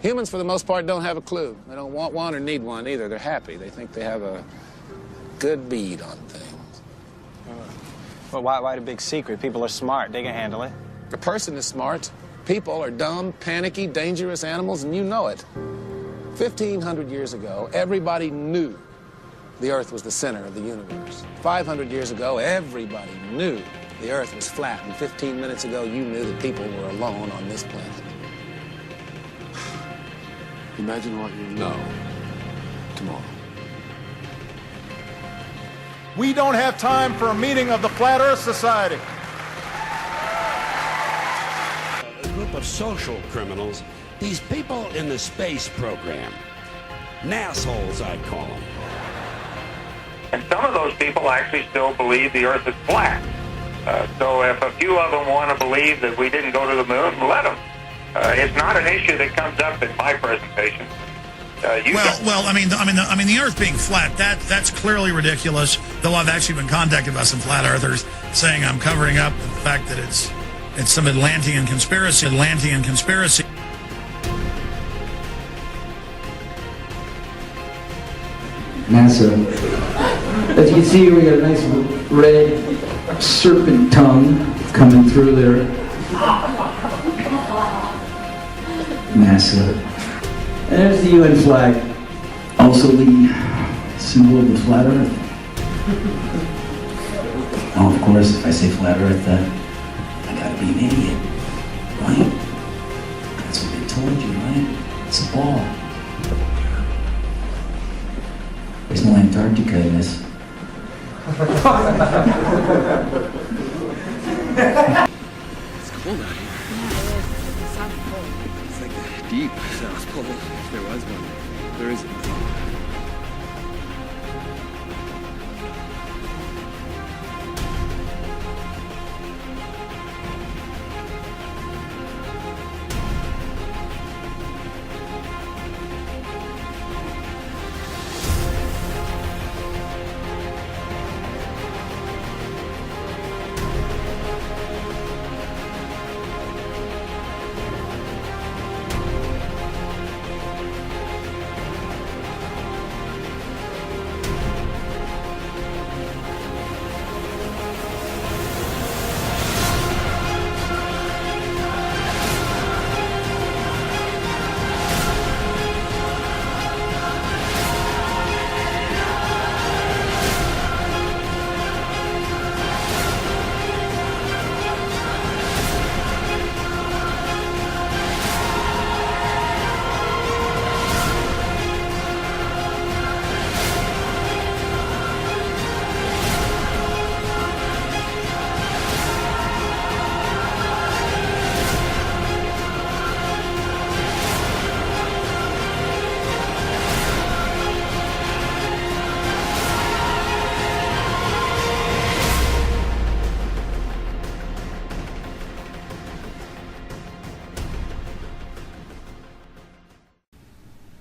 Humans, for the most part, don't have a clue. They don't want one or need one either. They're happy. They think they have a good bead on things. Well, why the big secret? People are smart. They can handle it. The person is smart. People are dumb, panicky, dangerous animals, and you know it. 1,500 years ago, everybody knew the Earth was the center of the universe. 500 years ago, everybody knew the Earth was flat. And 15 minutes ago, you knew that people were alone on this planet. Imagine what you know tomorrow. We don't have time for a meeting of the Flat Earth Society. A group of social criminals, these people in the space program. Nassholes, I call them. And some of those people actually still believe the Earth is flat. So if a few of them want to believe that we didn't go to the moon, let them. It's not an issue that comes up in my presentation. I mean, the Earth being flat, that's clearly ridiculous. Though I've actually been contacted by some flat earthers saying I'm covering up the fact that it's some Atlantean conspiracy. NASA. As you can see, we got a nice red serpent tongue coming through there. NASA. And there's the UN flag, also the symbol of the flat Earth. Oh, of course, if I say flat Earth, I gotta be an idiot, right? That's what they told you, right? It's a ball. There's no Antarctica in this. It's cold out here. It's like the deep South Pole, if there was one. There isn't.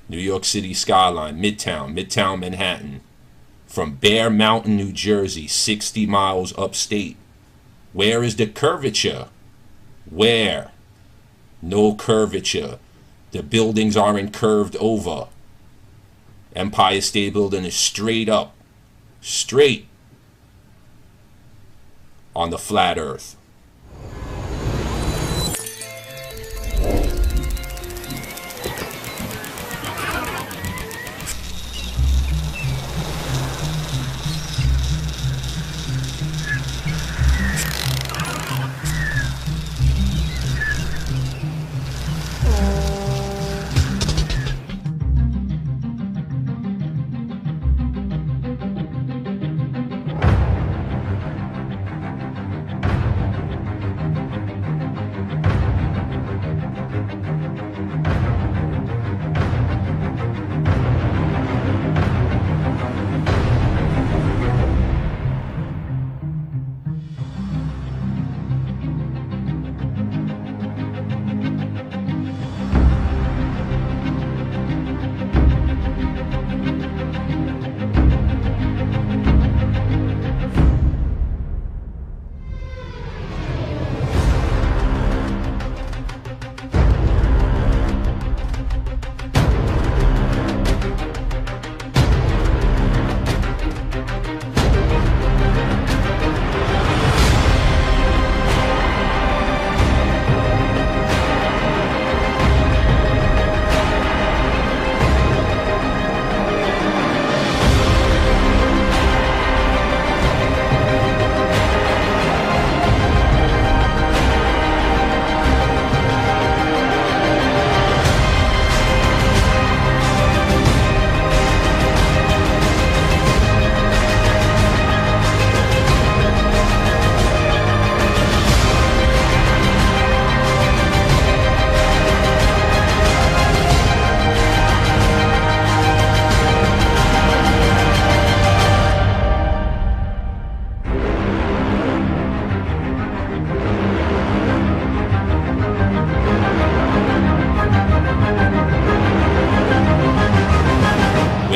New York City skyline, Midtown Manhattan. From Bear Mountain, New Jersey, 60 miles upstate. Where is the curvature? Where? No curvature. The buildings aren't curved over. Empire State Building is straight up. Straight. On the flat earth.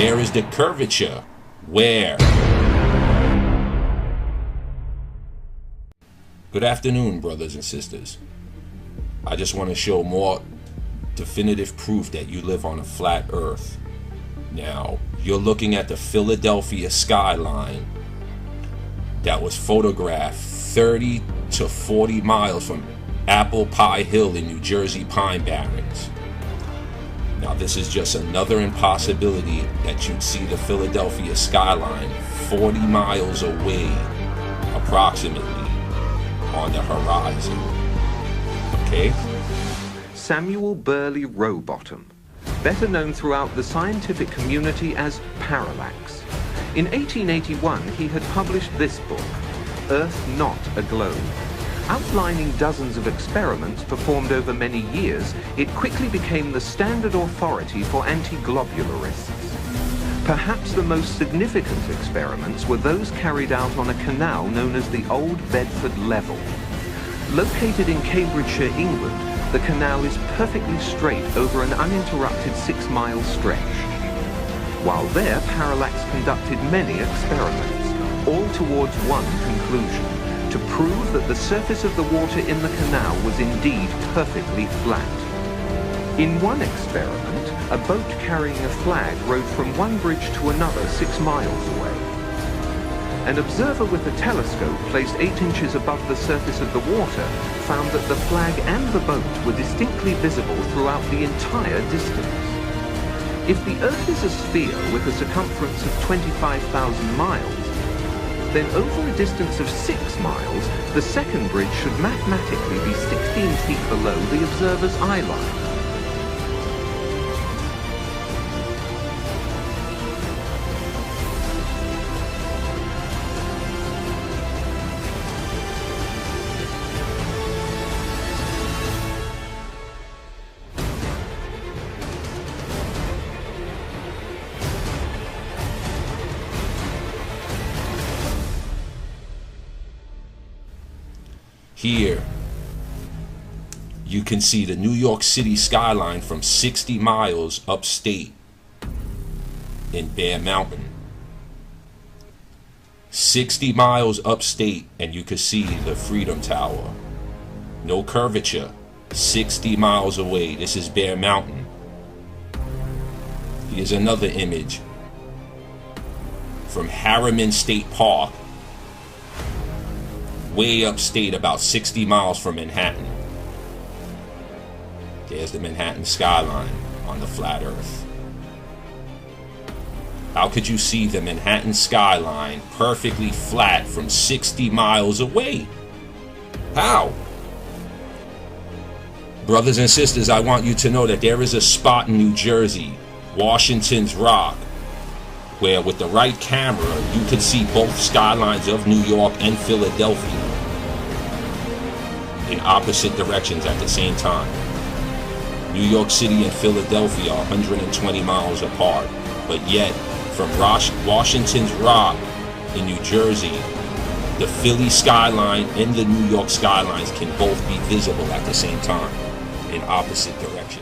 Where is the curvature? Where? Good afternoon, brothers and sisters. I just want to show more definitive proof that you live on a flat earth. Now, you're looking at the Philadelphia skyline that was photographed 30 to 40 miles from Apple Pie Hill in New Jersey Pine Barrens. Now, this is just another impossibility that you'd see the Philadelphia skyline 40 miles away, approximately, on the horizon. Okay? Samuel Burley Rowbottom, better known throughout the scientific community as Parallax. In 1881, he had published this book, Earth Not a Globe. Outlining dozens of experiments performed over many years, it quickly became the standard authority for anti-globularists. Perhaps the most significant experiments were those carried out on a canal known as the Old Bedford Level. Located in Cambridgeshire, England, the canal is perfectly straight over an uninterrupted 6-mile stretch. While there, Parallax conducted many experiments, all towards one conclusion: to prove that the surface of the water in the canal was indeed perfectly flat. In one experiment, a boat carrying a flag rowed from one bridge to another 6 miles away. An observer with a telescope placed 8 inches above the surface of the water found that the flag and the boat were distinctly visible throughout the entire distance. If the Earth is a sphere with a circumference of 25,000 miles, then over a distance of 6 miles, the second bridge should mathematically be 16 feet below the observer's eye line. Here, you can see the New York City skyline from 60 miles upstate in Bear Mountain. 60 miles upstate and you can see the Freedom Tower. No curvature, 60 miles away. This is Bear Mountain. Here's another image from Harriman State Park, way upstate, about 60 miles from Manhattan. There's the Manhattan skyline on the flat earth. How could you see the Manhattan skyline perfectly flat from 60 miles away? How? Brothers and sisters, I want you to know that there is a spot in New Jersey, Washington's Rock, where with the right camera you could see both skylines of New York and Philadelphia in opposite directions at the same time. New York City and Philadelphia are 120 miles apart, but yet from Washington's Rock in New Jersey, the Philly skyline and the New York skylines can both be visible at the same time in opposite directions.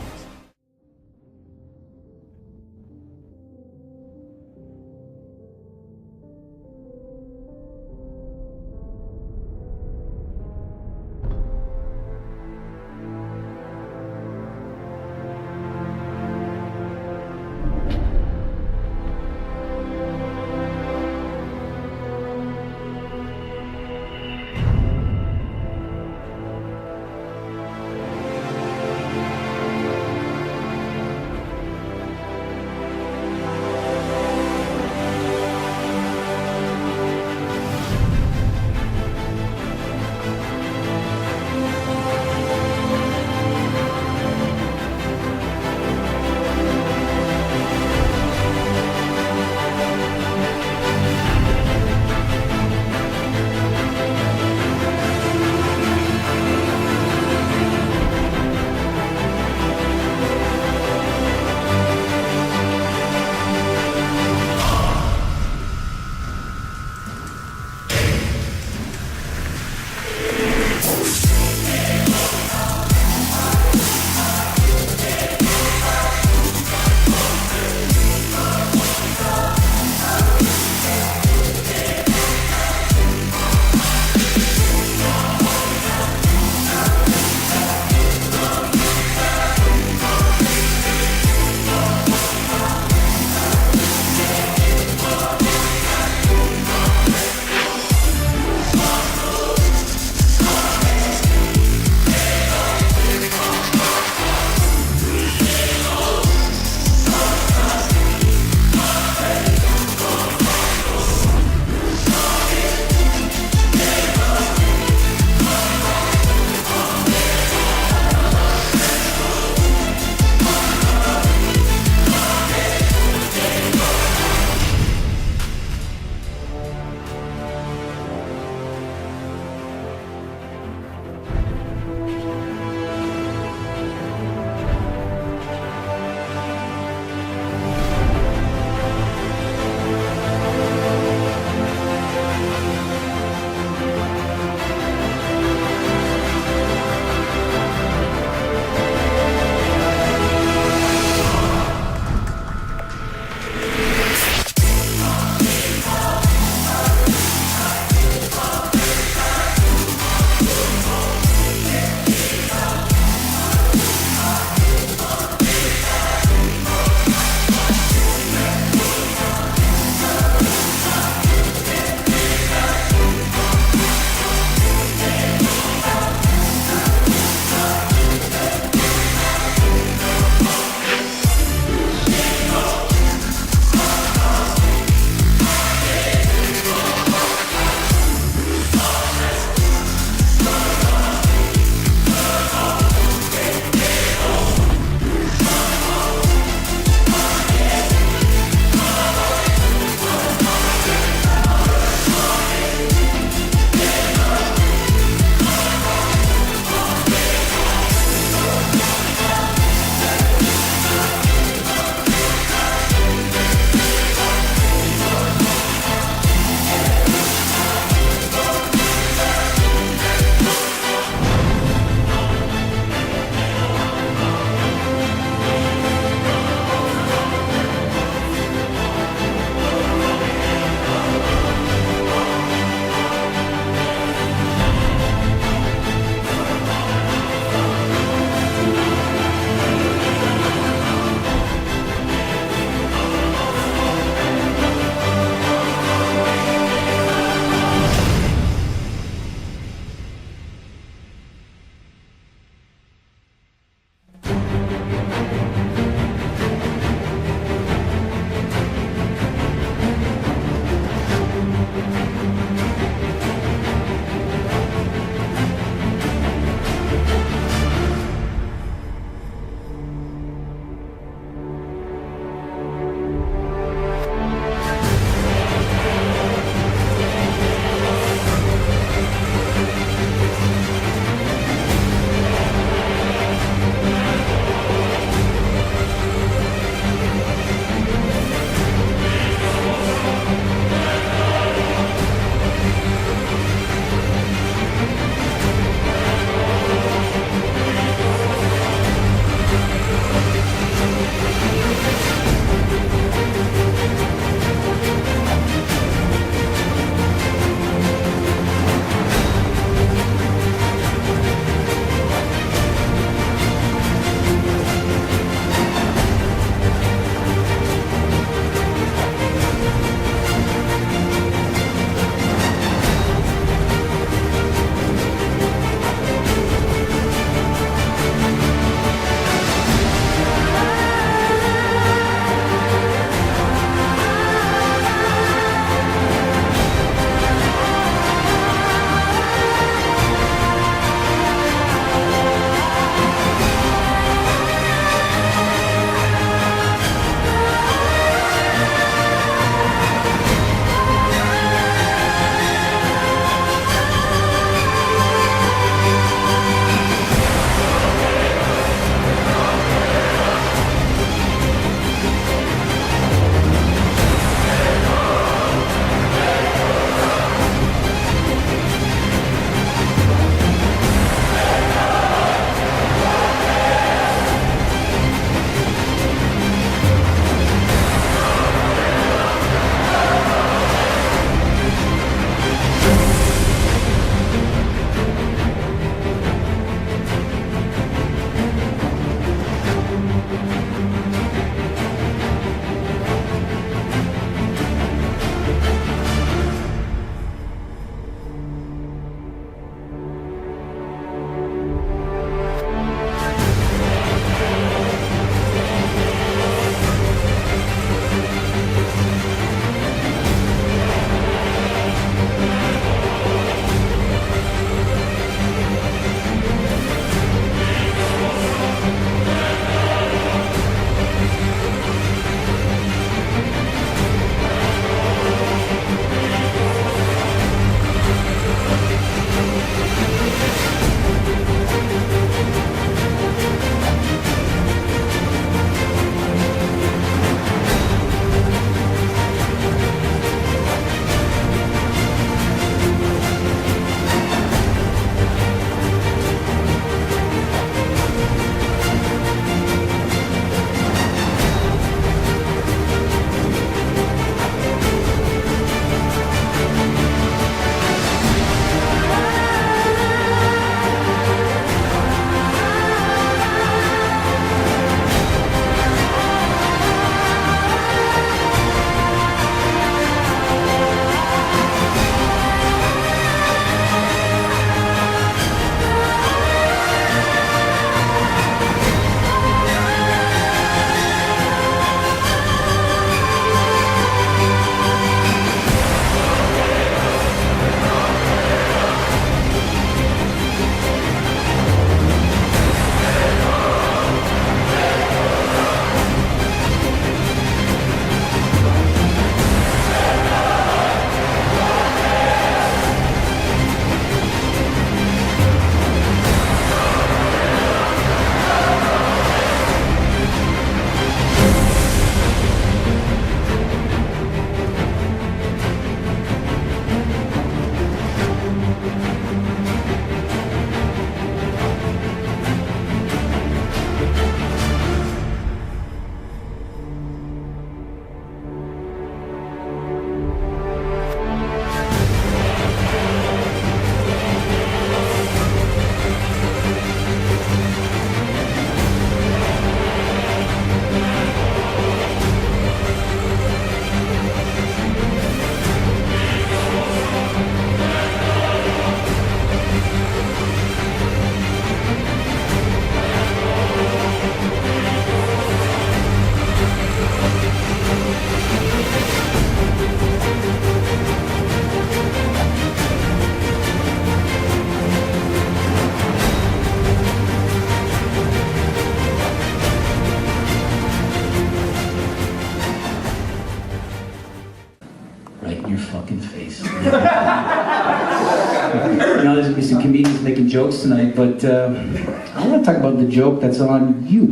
comedians making jokes tonight, but I want to talk about the joke that's on you.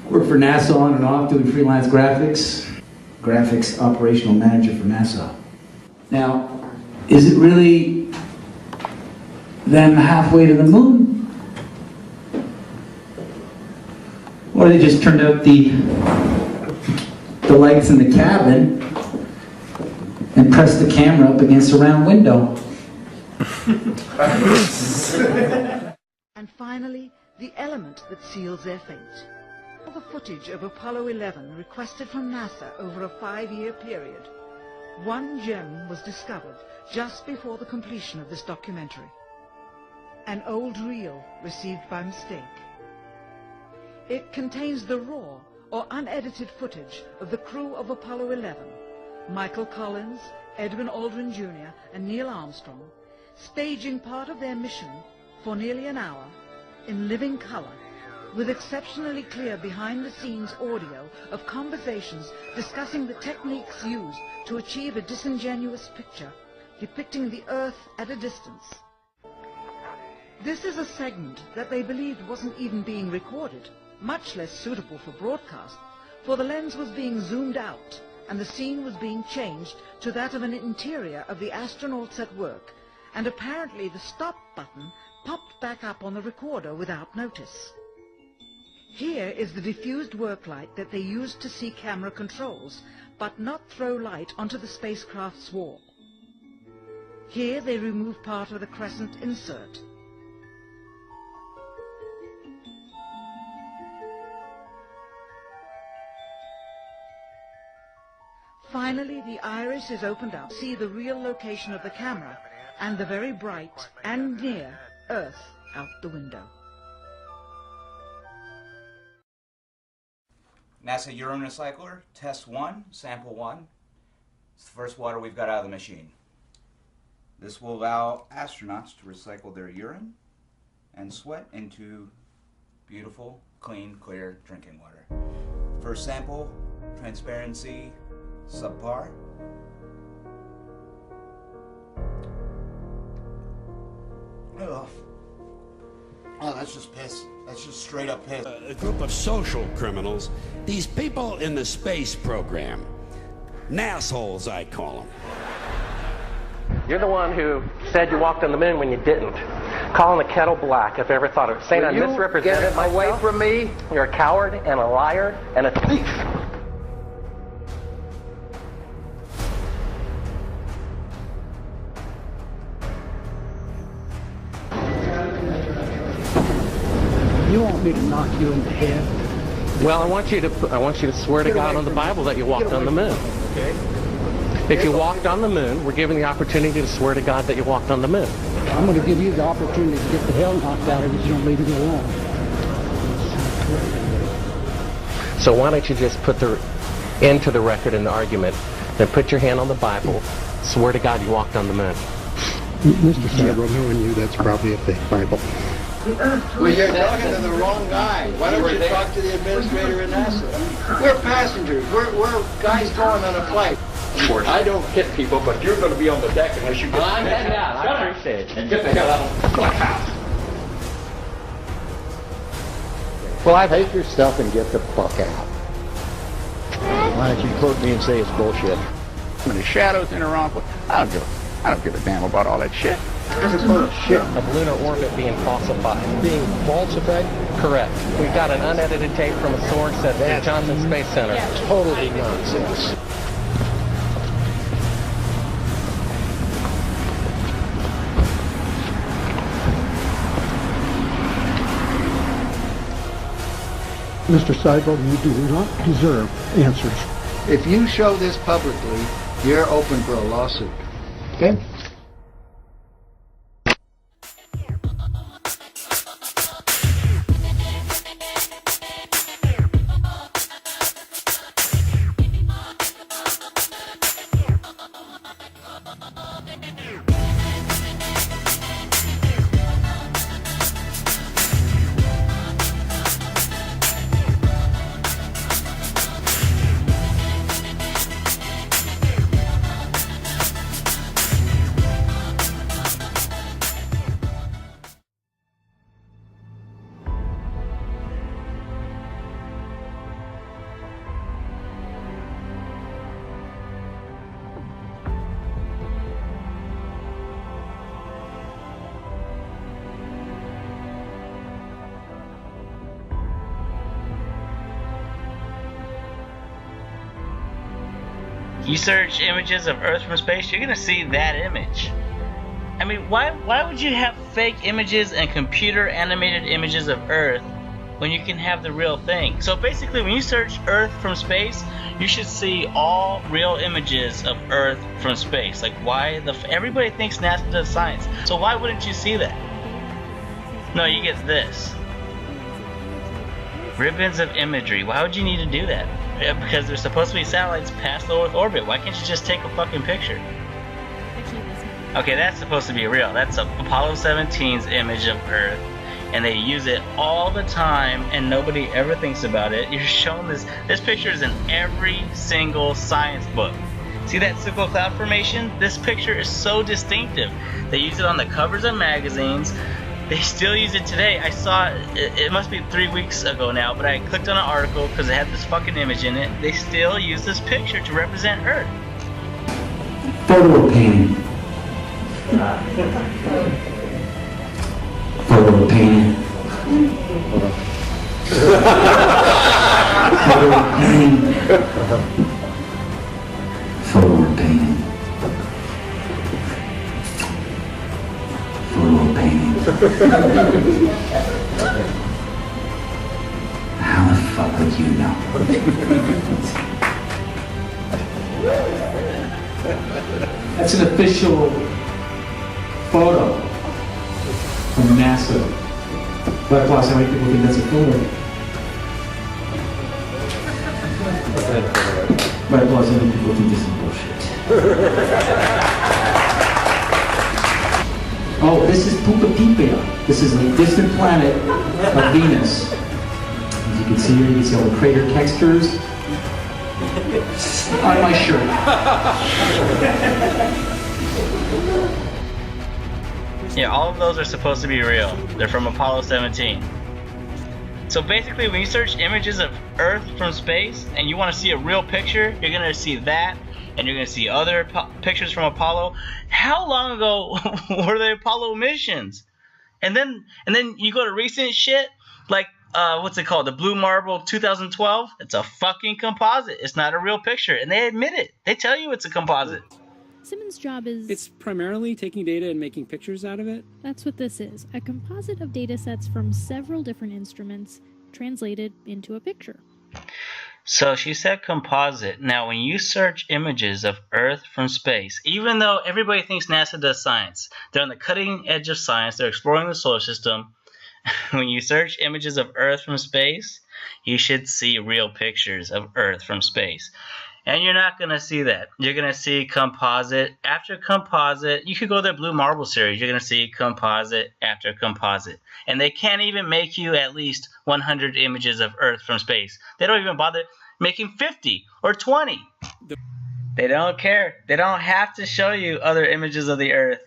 Work for NASA on and off doing freelance graphics. Graphics operational manager for NASA. Now, is it really them halfway to the moon? Or they just turned out the lights in the cabin and pressed the camera up against a round window? And finally, the element that seals their fate. All the footage of Apollo 11 requested from NASA over a 5-year period. One gem was discovered just before the completion of this documentary. An old reel received by mistake. It contains the raw or unedited footage of the crew of Apollo 11, Michael Collins, Edwin Aldrin Jr. and Neil Armstrong, staging part of their mission for nearly an hour in living color, with exceptionally clear behind-the-scenes audio of conversations discussing the techniques used to achieve a disingenuous picture depicting the Earth at a distance. This is a segment that they believed wasn't even being recorded, much less suitable for broadcast, for the lens was being zoomed out and the scene was being changed to that of an interior of the astronauts at work, and apparently the stop button popped back up on the recorder without notice. Here is the diffused work light that they used to see camera controls, but not throw light onto the spacecraft's wall. Here they remove part of the crescent insert. Finally, the iris is opened up to see the real location of the camera and the very bright and near Earth out the window. NASA urine recycler, test 1, sample 1. It's the first water we've got out of the machine. This will allow astronauts to recycle their urine and sweat into beautiful, clean, clear drinking water. First sample, transparency, subpar. Ugh. Oh, that's just piss. That's just straight up piss. A group of social criminals, these people in the space program. Nassholes, I call them. You're the one who said you walked on the moon when you didn't. Calling the kettle black, if I ever thought of it. Saying I misrepresented myself. Get away from me. You're a coward and a liar and a thief. You want me to knock you in the head? Well, I want you to swear to God on the Bible that you walked on the moon. Okay. If you walked on the moon, we're given the opportunity to swear to God that you walked on the moon. I'm going to give you the opportunity to get the hell knocked out of you if you don't leave me alone. So why don't you just put the end to the record in the argument, then put your hand on the Bible, swear to God you walked on the moon. Mr. Seibel, knowing you, that's probably a fake Bible. Well, you're talking to the wrong guy. Why don't you talk to the administrator in NASA? We're passengers. We're guys going on a flight. Of course. I don't hit people, but you're going to be on the deck unless you get... I'm heading out. I appreciate it. And get the hell out of the clubhouse. Well, take your stuff and get the fuck out. Why don't you quote me and say it's bullshit? When the shadows in around, I don't give a damn about all that shit. Shit. Of lunar orbit being falsified. Being falsified? Correct. We've got an unedited tape from a source at the Johnson Space Center. Totally nonsense. Mr. Seibel, you do not deserve answers. If you show this publicly, you're open for a lawsuit. Okay? You search images of Earth from space, you're gonna see that image. I mean, why would you have fake images and computer animated images of Earth when you can have the real thing? So basically, when you search Earth from space, you should see all real images of Earth from space. Like, everybody thinks NASA does science, so why wouldn't you see that? No, you get this. Ribbons of imagery. Why would you need to do that? Because there's supposed to be satellites past low Earth orbit. Why can't you just take a fucking picture? Okay, that's supposed to be real. That's Apollo 17's image of Earth. And they use it all the time, and nobody ever thinks about it. You're shown this. This picture is in every single science book. See that circle cloud formation? This picture is so distinctive. They use it on the covers of magazines. They still use it today. I saw it must be 3 weeks ago now, but I clicked on an article because it had this fucking image in it. They still use this picture to represent Earth. Photo painting. Photo painting. Photo painting. Photo painting. Photo painting. How the fuck would you know? That's an official photo from NASA. But plus, how many people think that's a photo? But plus, how many people think this is bullshit? Oh, this is Pupa-Pipia. This is a distant planet of Venus. As you can see here, you can see all the crater textures on my shirt. Yeah, all of those are supposed to be real. They're from Apollo 17. So basically, when you search images of Earth from space and you want to see a real picture, you're going to see that, and you're going to see other pictures from Apollo. How long ago were the Apollo missions? And then you go to recent shit, like, what's it called? The Blue Marble 2012? It's a fucking composite. It's not a real picture. And they admit it. They tell you it's a composite. Simmons' job is... It's primarily taking data and making pictures out of it? That's what this is. A composite of data sets from several different instruments translated into a picture. So she said composite. Now, when you search images of Earth from space, even though everybody thinks NASA does science, they're on the cutting edge of science, they're exploring the solar system. When you search images of Earth from space, you should see real pictures of Earth from space. And you're not going to see that. You're going to see composite after composite. You could go to the Blue Marble series. You're going to see composite after composite. And they can't even make you at least 100 images of Earth from space. They don't even bother making 50 or 20. They don't care. They don't have to show you other images of the Earth.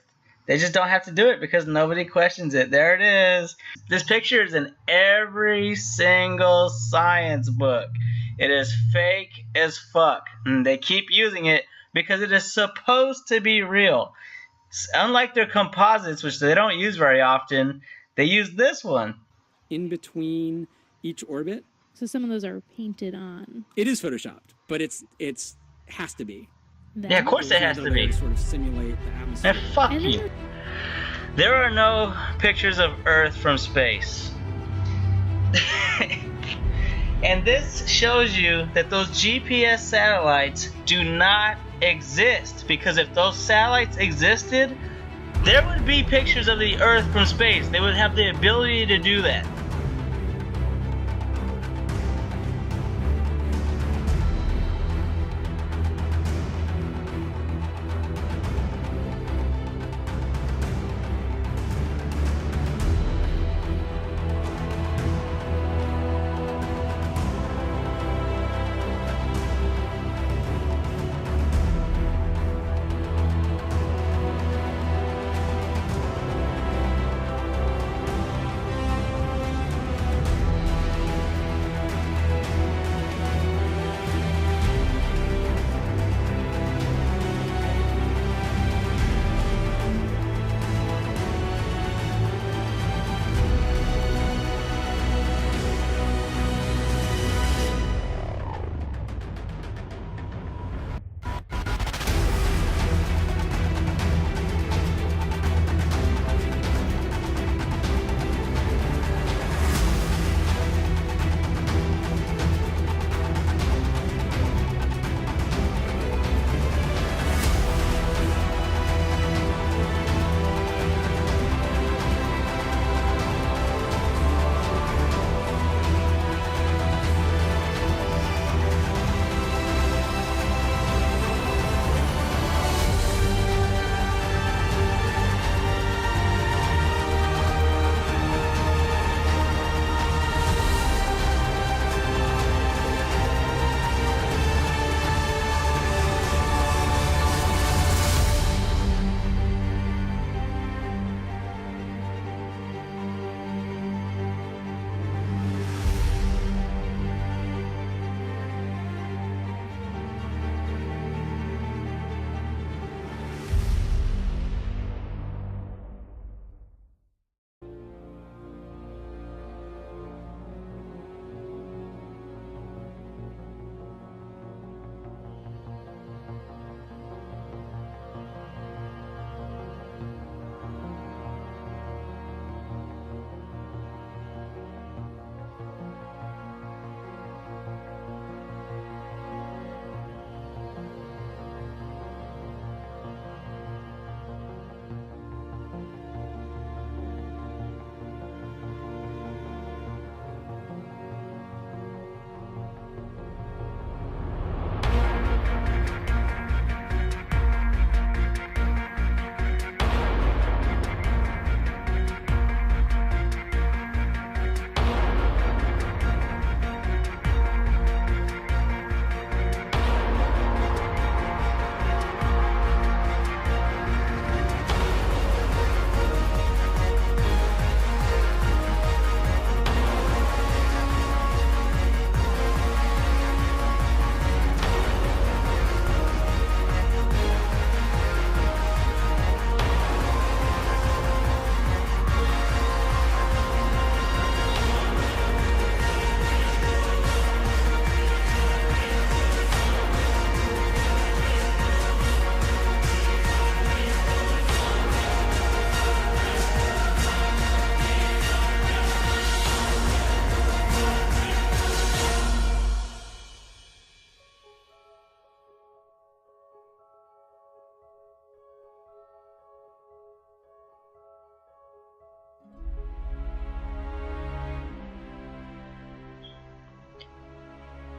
They just don't have to do it because nobody questions it. There it is. This picture is in every single science book. It is fake as fuck. And they keep using it because it is supposed to be real. Unlike their composites, which they don't use very often, they use this one. In between each orbit? So some of those are painted on. It is photoshopped, but it's has to be. Yeah, of course it has to be. Sort of simulate the atmosphere. And fuck you. There are no pictures of Earth from space. And this shows you that those GPS satellites do not exist. Because if those satellites existed, there would be pictures of the Earth from space. They would have the ability to do that.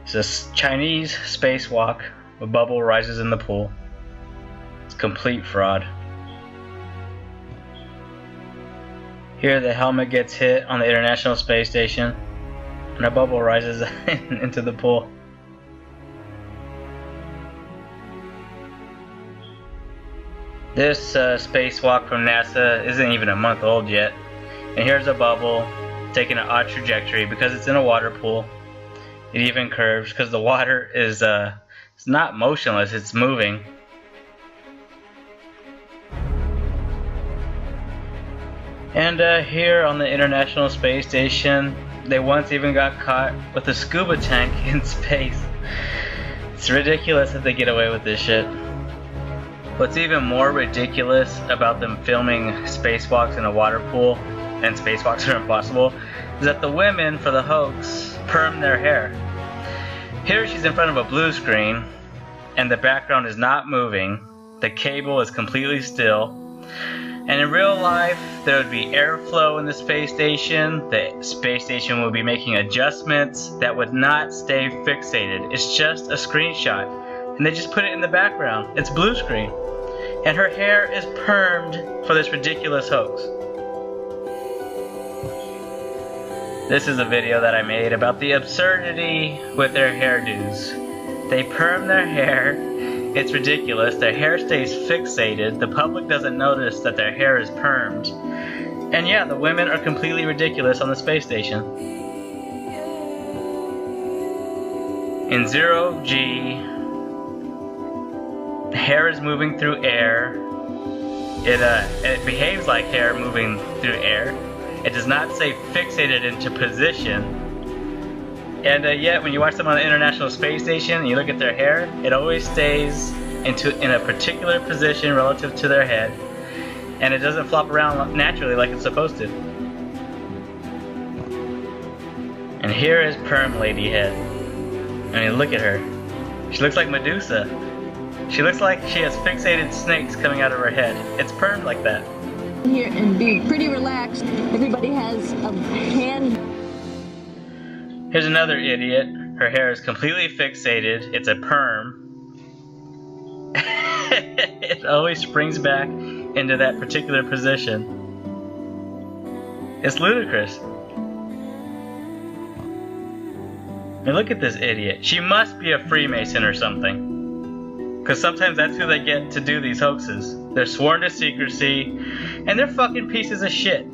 It's a Chinese spacewalk. A bubble rises in the pool. It's complete fraud. Here the helmet gets hit on the International Space Station and a bubble rises into the pool. This spacewalk from NASA isn't even a month old yet. And here's a bubble taking an odd trajectory because it's in a water pool. It even curves because the water is it's not motionless, it's moving. And here on the International Space Station, they once even got caught with a scuba tank in space. It's ridiculous that they get away with this shit. What's even more ridiculous about them filming spacewalks in a water pool, and spacewalks are impossible, is that the women for the hoax perm their hair. Here she's in front of a blue screen, and the background is not moving. The cable is completely still. And in real life, there would be airflow in the space station. The space station would be making adjustments that would not stay fixated. It's just a screenshot. And they just put it in the background. It's blue screen. And her hair is permed for this ridiculous hoax. This is a video that I made about the absurdity with their hairdos. They perm their hair. It's ridiculous. Their hair stays fixated. The public doesn't notice that their hair is permed. And yeah, the women are completely ridiculous on the space station. In 0G, hair is moving through air. It behaves like hair moving through air. It does not stay fixated into position. And yet, when you watch them on the International Space Station and you look at their hair, it always stays in a particular position relative to their head, and it doesn't flop around naturally like it's supposed to. And here is Perm Lady Head. I mean, look at her. She looks like Medusa. She looks like she has fixated snakes coming out of her head. It's permed like that. Here and be pretty relaxed. Everybody has a hand. Here's another idiot. Her hair is completely fixated. It's a perm. It always springs back into that particular position. It's ludicrous. I mean, look at this idiot. She must be a Freemason or something. Because sometimes that's who they get to do these hoaxes. They're sworn to secrecy, and they're fucking pieces of shit.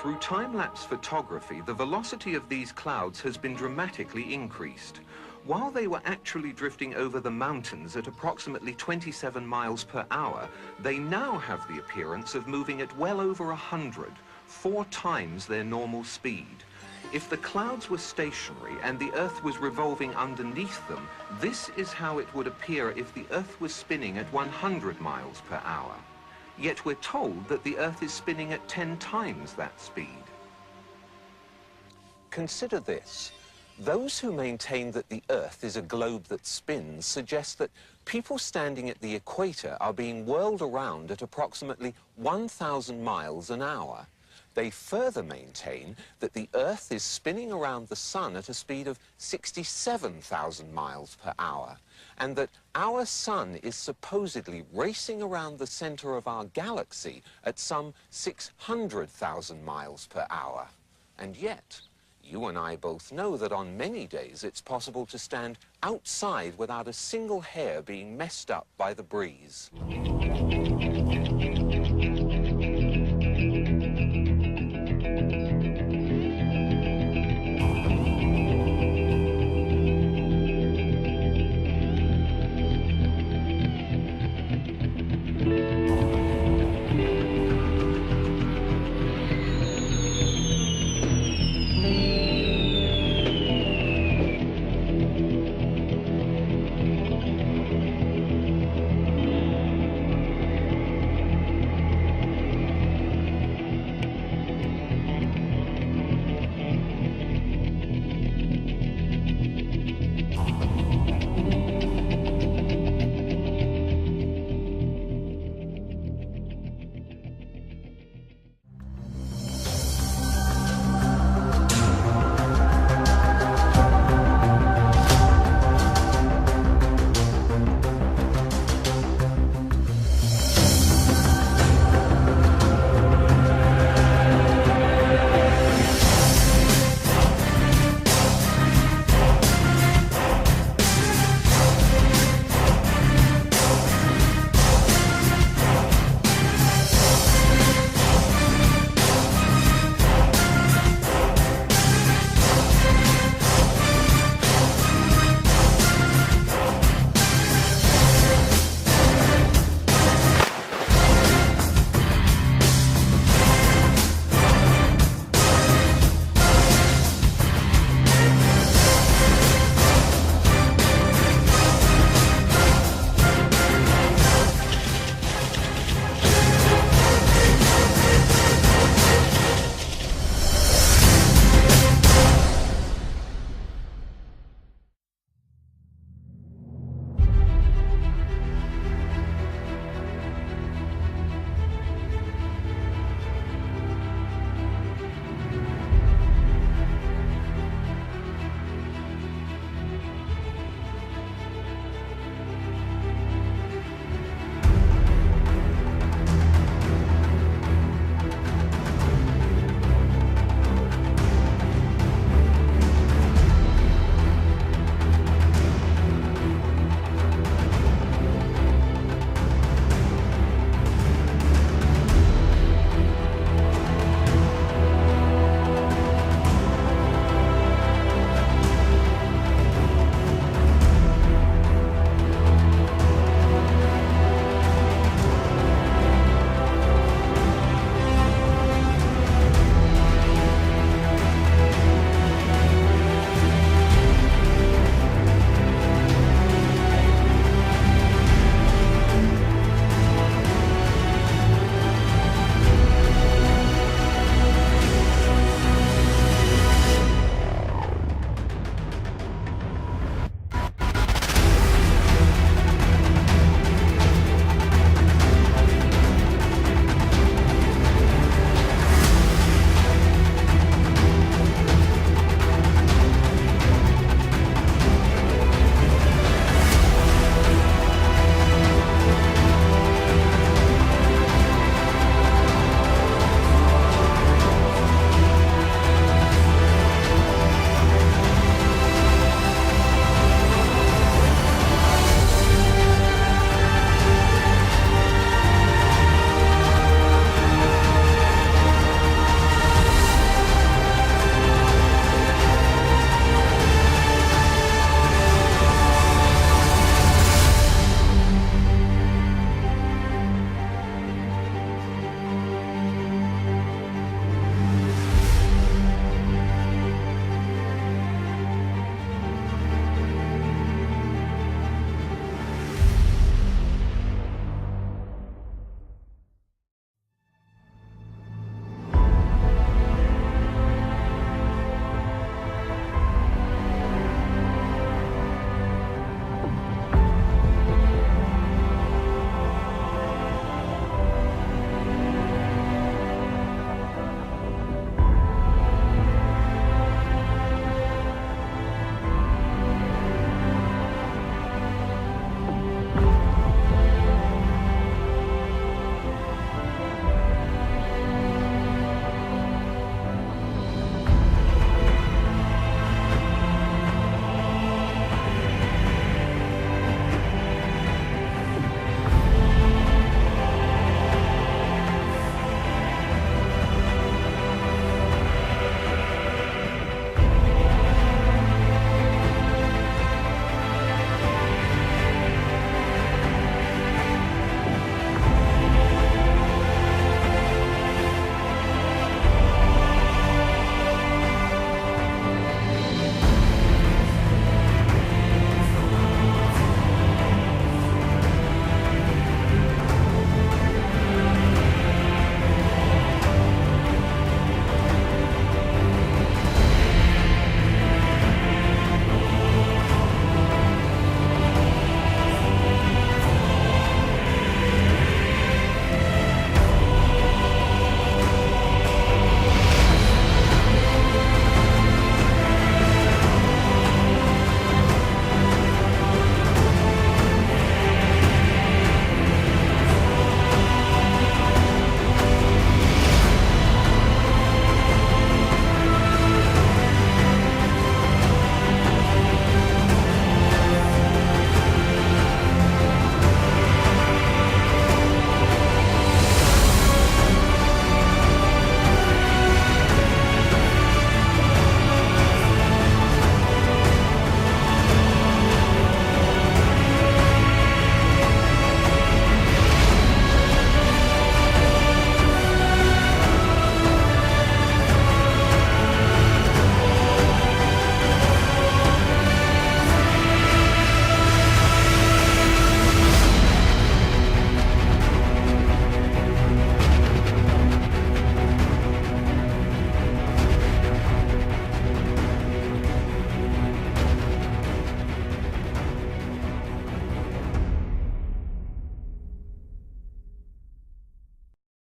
through time-lapse photography, the velocity of these clouds has been dramatically increased. While they were actually drifting over the mountains at approximately 27 miles per hour, they now have the appearance of moving at well over 100, 4 times their normal speed. If the clouds were stationary and the Earth was revolving underneath them, this is how it would appear if the Earth was spinning at 100 miles per hour. Yet we're told that the Earth is spinning at 10 times that speed. Consider this. Those who maintain that the Earth is a globe that spins suggest that people standing at the equator are being whirled around at approximately 1,000 miles an hour. They further maintain that the Earth is spinning around the Sun at a speed of 67,000 miles per hour, and that our Sun is supposedly racing around the center of our galaxy at some 600,000 miles per hour. And yet, you and I both know that on many days it's possible to stand outside without a single hair being messed up by the breeze.